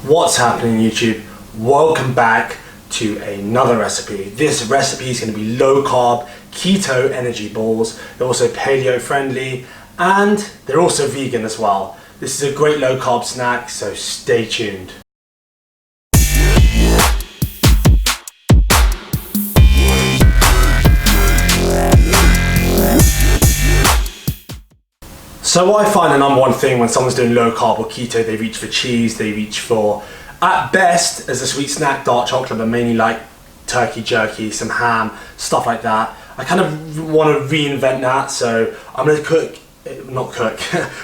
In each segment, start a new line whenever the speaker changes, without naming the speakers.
What's happening, YouTube? Welcome back to another recipe. This recipe is going to be low carb keto energy balls. They're also paleo friendly and they're also vegan as well. This is a great low carb snack, so stay tuned. So what I find the number one thing when someone's doing low carb or keto, they reach for cheese, they reach for, at best, as a sweet snack, dark chocolate, but mainly like turkey jerky, some ham, stuff like that. I kind of want to reinvent that, so I'm going to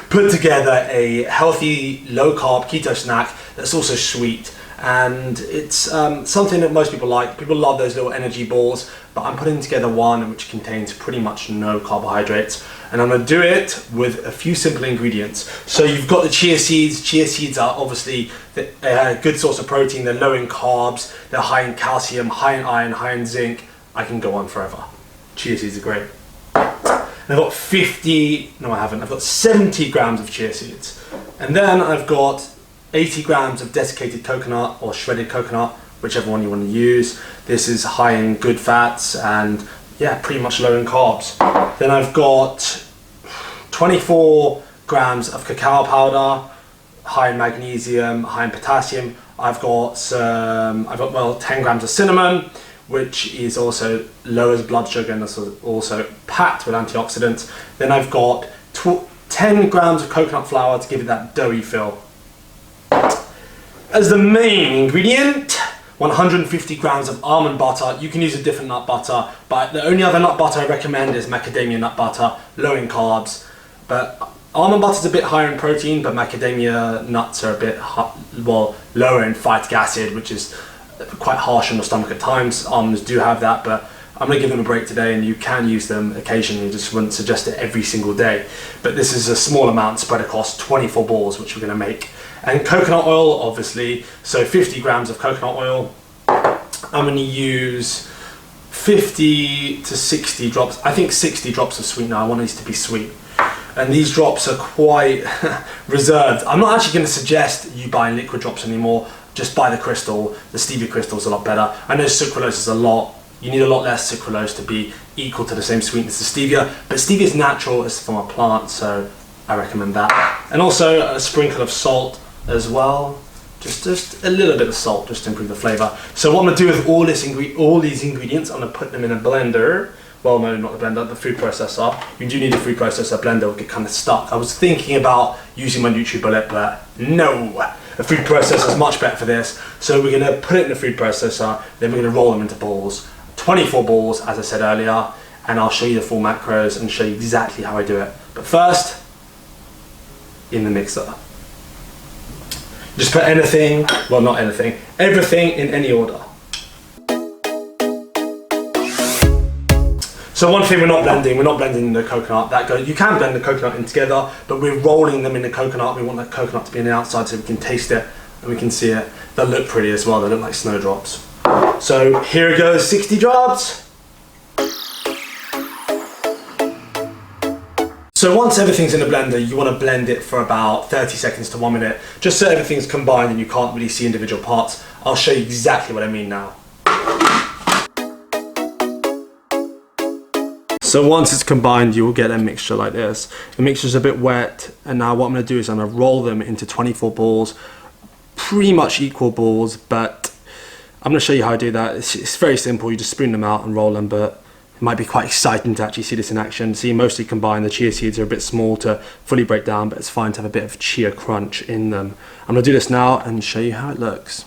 put together a healthy low carb keto snack that's also sweet. And it's something that most people like. People love those little energy balls, but I'm putting together one which contains pretty much no carbohydrates. And I'm going to do it with a few simple ingredients. So you've got the chia seeds. Chia seeds are obviously a good source of protein. They're low in carbs, they're high in calcium, high in iron, high in zinc. I can go on forever. Chia seeds are great. And I've got 70 grams of chia seeds. And then I've got 80 grams of desiccated coconut or shredded coconut, whichever one you want to use. This is high in good fats and yeah, pretty much low in carbs. Then I've got 24 grams of cacao powder, high in magnesium, high in potassium. I've got 10 grams of cinnamon, which is also lowers blood sugar and also packed with antioxidants. Then I've got 10 grams of coconut flour to give it that doughy feel. As the main ingredient, 150 grams of almond butter. You can use a different nut butter, but the only other nut butter I recommend is macadamia nut butter, low in carbs. But almond butter is a bit higher in protein, but macadamia nuts are a bit lower in phytic acid, which is quite harsh on the stomach at times. Almonds do have that, but I'm going to give them a break today, and you can use them occasionally. Just wouldn't suggest it every single day. But this is a small amount spread across 24 balls, which we're going to make. And coconut oil, obviously, so 50 grams of coconut oil. I'm going to use 50 to 60 drops, I think 60 drops of sweetener. I want these to be sweet. And these drops are quite reserved. I'm not actually going to suggest you buy liquid drops anymore. Just buy the crystal. The stevia crystal is a lot better. I know sucralose is you need a lot less sucralose to be equal to the same sweetness as stevia, but stevia is natural, it's from a plant, so I recommend that. And also a sprinkle of salt as well, just a little bit of salt just to improve the flavor. So what I'm going to do with all these ingredients, I'm going to put them in a blender. Well, no, not the blender, the food processor. You do need a food processor. Blender will get kind of stuck. I was thinking about using my NutriBullet, but no, a food processor is much better for this. So we're going to put it in the food processor, then we're going to roll them into balls. 24 balls, as I said earlier, and I'll show you the full macros and show you exactly how I do it. But first, in the mixer. Just put everything in any order. So one thing we're not blending the coconut. You can blend the coconut in together, but we're rolling them in the coconut. We want that coconut to be on the outside so we can taste it and we can see it. They'll look pretty as well, they look like snowdrops. So here it goes, 60 drops. So once everything's in the blender, you want to blend it for about 30 seconds to 1 minute, just so everything's combined and you can't really see individual parts. I'll show you exactly what I mean now. So once it's combined, you will get a mixture like this. The mixture's a bit wet, and now what I'm going to do is I'm going to roll them into 24 balls, pretty much equal balls, but I'm going to show you how I do that. It's very simple. You just spoon them out and roll them, but it might be quite exciting to actually see this in action. See, mostly combined. The chia seeds are a bit small to fully break down, but it's fine to have a bit of chia crunch in them. I'm going to do this now and show you how it looks.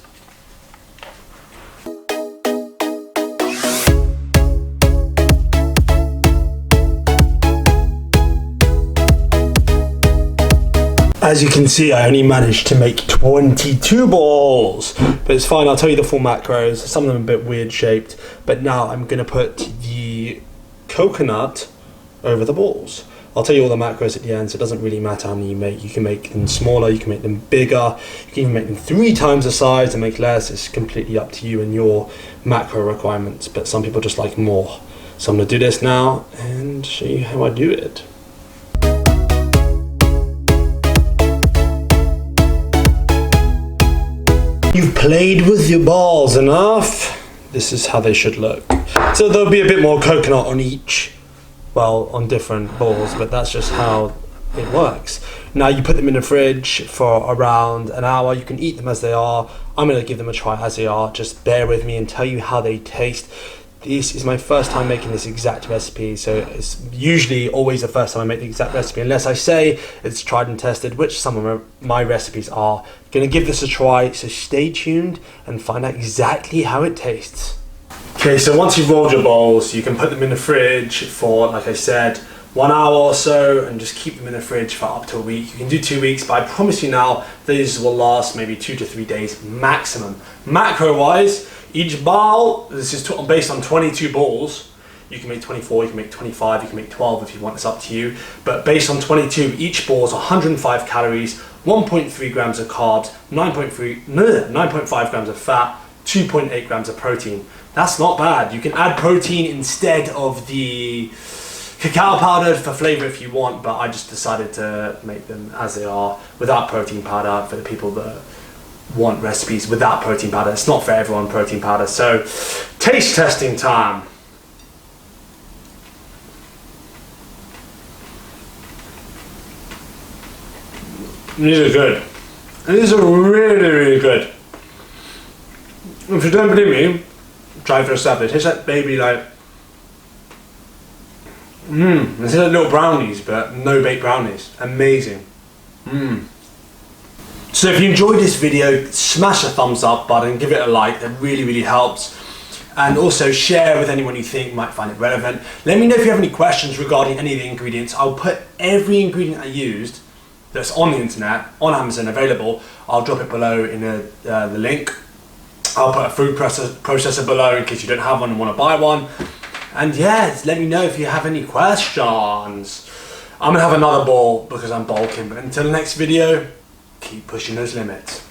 As you can see, I only managed to make 22 balls, but it's fine. I'll tell you the full macros. Some of them are a bit weird shaped, but now I'm going to put the coconut over the balls. I'll tell you all the macros at the end, so it doesn't really matter how many you make. You can make them smaller, you can make them bigger, you can even make them 3 times the size and make less. It's completely up to you and your macro requirements, but some people just like more. So I'm going to do this now and show you how I do it. You've played with your balls enough. This is how they should look. So there'll be a bit more coconut on each, well, on different balls, but that's just how it works. Now you put them in the fridge for around an hour. You can eat them as they are. I'm going to give them a try as they are. Just bear with me and tell you how they taste. This is my first time making this exact recipe, so it's usually always the first time I make the exact recipe, unless I say it's tried and tested, which some of my recipes are. Gonna give this a try, so stay tuned and find out exactly how it tastes. Okay, so once you've rolled your bowls, you can put them in the fridge for, like I said, 1 hour or so, and just keep them in the fridge for up to a week. You can do 2 weeks, but I promise you now, these will last maybe 2 to 3 days maximum. Macro-wise, each bowl, this is based on 22 balls. You can make 24, you can make 25, you can make 12 if you want, it's up to you. But based on 22, each ball is 105 calories, 1.3 grams of carbs, 9.5 grams of fat, 2.8 grams of protein. That's not bad. You can add protein instead of the cacao powder for flavor if you want, but I just decided to make them as they are without protein powder for the people that want recipes without protein powder. It's not for everyone, protein powder. So taste testing time. These are good. These are really, really good. If you don't believe me, try it for yourself. It tastes like baby, like it tastes like little brownies, but no baked brownies. Amazing. So if you enjoyed this video, smash the thumbs up button, give it a like, that really, really helps. And also share with anyone you think might find it relevant. Let me know if you have any questions regarding any of the ingredients. I'll put every ingredient I used that's on the internet, on Amazon, available. I'll drop it below in the link. I'll put a food processor below in case you don't have one and want to buy one. And yeah, let me know if you have any questions. I'm gonna have another bowl because I'm bulking, but until the next video, keep pushing those limits.